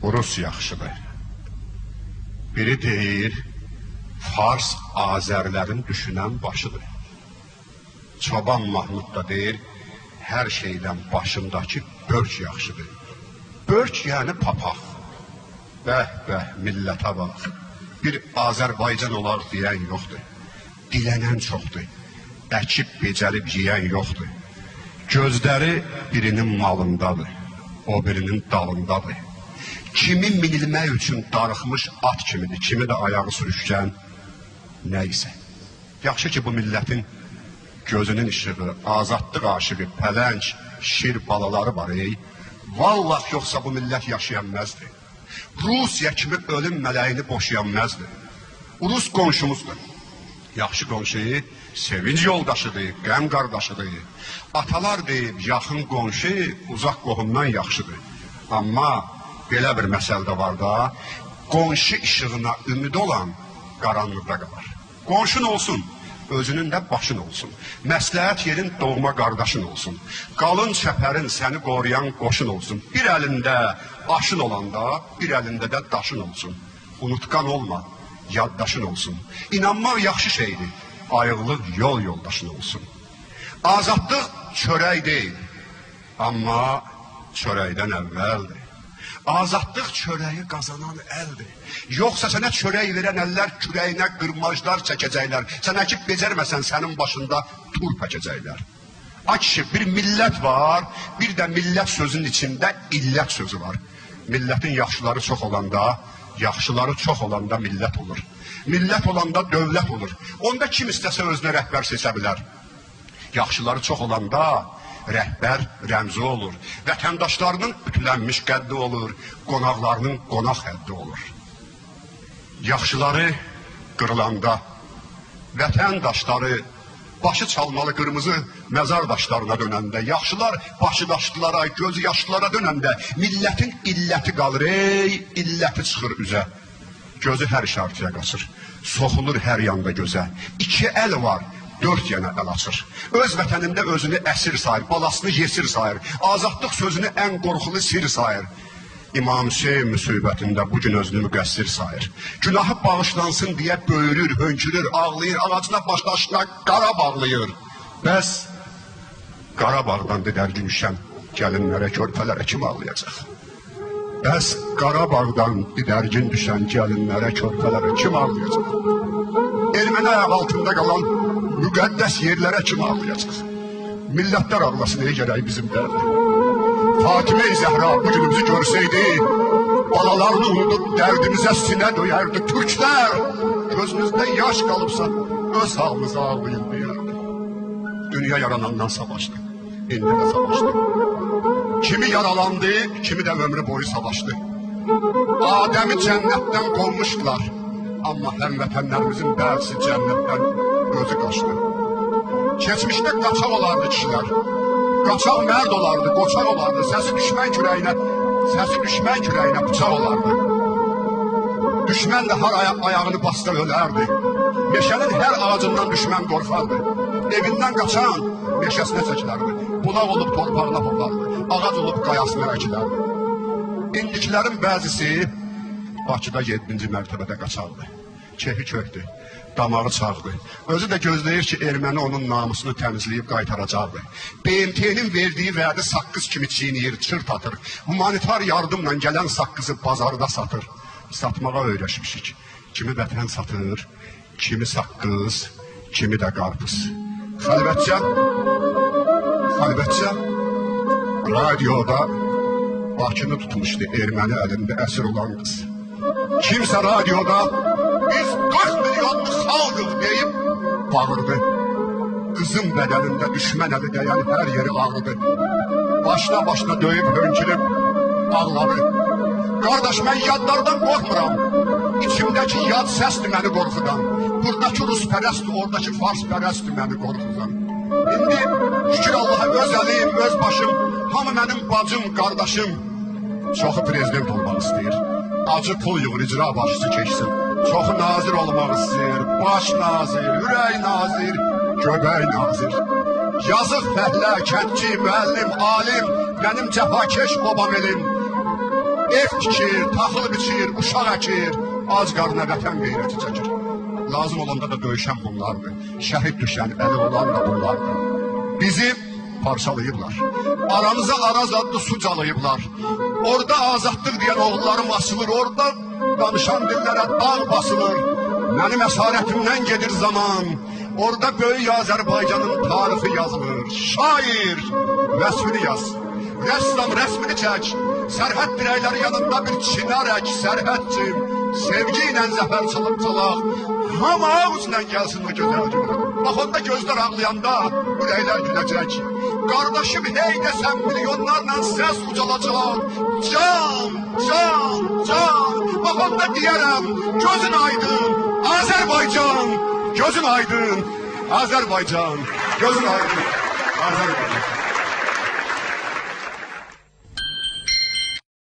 Rus yaxşıdır. Biri deyir, Fars Azərlərin düşünən başıdır. Çoban Mahmud da deyir, hər şeydən başındakı börk yaxşıdır. Börk yəni papaq. Bəh, millətə bax. Bir Azərbaycan olar deyən yoxdur. Dilənən çoxdur. Əkib becərib yeyən yoxdur. Gözləri birinin malındadır, o birinin dalındadır. Kimi minilmək üçün darıxmış at kimidir, kimi də ayağı sürüşkən nəysə. Yaxşı ki, bu millətin gözünün işığı, azadlıq aşığı, pələng, şir balaları var. Vallahi yoxsa bu millət yaşayanməzdi. Rusiya kimi ölüm mələyini boşayanməzdi. Rus qonşumuzdur. Yaxşı qonşu, sevinç yoldaşıdır, qəm qardaşıdır. Atalar deyib, yaxın qonşu uzaq qohumdan yaxşıdır. Amma belə bir məsəl də var da, qonşu işığına ümid olan qaranlıqda qalar. Qonşun olsun, özünün də başın olsun. Məsləhət yerin doğma qardaşın olsun. Qalın çəpərin səni qoruyan qoşun olsun. Bir əlində aşın olanda, bir əlində də daşın olsun. Unutqan olma, yaddaşın olsun. İnanmaq yaxşı şeydir, ayıqlıq yol yoldaşın olsun. Azadlıq çörək deyil, amma çörəkdən əvvəldir. Azadlıq çörəyi qazanan əldir. Yoxsa sənə çörək verən əllər kürəyinə qırmaclar çəkəcəklər. Sən əkib becərməsən sənin başında tur pəkəcəklər. Ay kişi, bir millət var, bir də millət sözünün içində illət sözü var. Millətin yaxşıları çox olanda, yaxşıları çox olanda millət olur. Millət olanda dövlət olur. Onda kim istəsə özünə rəhbər seçə bilər. Yaxşıları çox olanda rəhbər rəmzi olur. Vətəndaşlarının ütülənmiş qəddi olur, qonaqlarının qonaq həddi olur. Yaxşıları qırılanda, vətəndaşları başı çalmalı qırmızı məzar daşlarına dönəndə, yaxşılar başı daşlılara, gözü yaşlılara dönəndə millətin illəti qalır, illəti çıxır üzə. Gözü hər işartıya qaçır, soxulur hər yanda gözə. İki əl var, dörd yenə əl açır. Öz vətənində özünü əsir sayır, balasını yesir sayır. Azadlıq sözünü ən qorxulu sir sayır. İmam Hüseyin müsibətində bugün özünü müqəssir sayır. Günahı bağışlansın deyə böyürür, hönkürür, ağlayır, ağacına başlaşına qara bağlayır. Bəs Qarabağdan didərgin düşən gəlinlərə, körpələrə kim ağlayacaq? Bəs Qarabağdan didərgin düşən gəlinlərə, körpələrə kim ağlayacaq? Erməni ayaq altında qalan müqəddəs yerlərə kim ağlayacaq? Millətlər ağlasın, gərək bizim dərdir. Fatimə-i Zəhra bugünümüzü görsəydi, balalarını unudub dərdimizə sinə döyərdi. Türklər, gözünüzdə yaş qalıbsa, öz halımıza ağlayın deyərdi. Dünya yaranandan savaşdı, indi də savaşdı. Kimi yaralandı, kimi də ömrü boyu savaşdı. Adəmi cənnətdən qovmuşdular, amma həmvətənlərimizin bəzisi cənnətdən gözü qaçdı. Keçmişdə qaçaq olardı kişilər. Qaçaq mərd olardı, qoçaq olardı, səsi düşmən kürəyinə bıçaq olardı. Düşmən də har ayağını bastır ölərdi. Meşənin hər ağacından düşmən qorxardı. Evindən qaçan meşəsinə çəkilərdi. Bulaq olub torpağına hoplardı, ağac olub qayasına əkilərdi. İndikilərin bəzisi Bakıda 7-ci mərtəbədə qaçardı. Kefi köktü, damağı çağdı. Özü də gözləyir ki, erməni onun namusunu təmizləyib qaytaracaqdı. BMT-nin verdiyi vədi saqqız kimi çiyniyir, çırt atır. Humanitar yardımla gələn saqqızı bazarda satır. Satmağa öyrəşmişik. Kimi vətən satır, kimi saqqız, kimi də qarpız. Xəlvətcə, radioda Bakını tutmuşdu erməni əlində əsir olan qız. Kimsə radioda biz 40 milyonlu xalqıq deyib bağırdı. Qızın bədənində düşmən əli dəyən hər yeri ağrıdı. Başına döyüb hönkürüb ağladı. Qardaş, mən yadlardan qorxmuram. İçimdəki yad səsdir məni qorxudan. Buradakı ruspərəstdir, oradakı farspərəstdir məni qorxudan. İndi şükür Allaha öz əlim, öz başım, hamı mənim bacım, qardaşım. Çoxu prezident olmaq istəyir. Acı pul yığır, icra başçısı keçsin. Çoxu nazir olmaq istəyir. Baş nazir, ürək nazir, göbək nazir. Yazıq fəhlə, kəndçi, müəllim, alim, mənim cəfakeş babam elim. ev tikir, taxıl biçir, uşaq əkir, ac qarına vətən qeyrəti çəkir. Lazım olanda da döyüşən bunlardır. Şəhid düşən əli olan da bunlardır. Bizi parçalayıblar. Aramıza Araz adlı su calayıblar. Orada azadlıq deyən oğullarım asılır. Orada danışan dillərə dağ basılır. Mənim əsarətimdən gedir zaman. Orada böyük Azərbaycanın tarixi yazılır. Şair, vəsfini yaz. Rəssam rəsmini çək. Sərhəd dirəkləri yanında bir çinar ək. Sərhədcim, sevgi ilə zəfər çalıb çalaq. Hamı ağzından gəlsin o gözəl günə. Bax onda gözlər ağlayanda ürəklər güləcək. Qardaşım hey desəm milyonlarla səs ucalacaq. Can, can, can. Bax onda deyərəm gözün aydın Azərbaycan. Gözün aydın Azərbaycan. Gözün aydın Azərbaycan.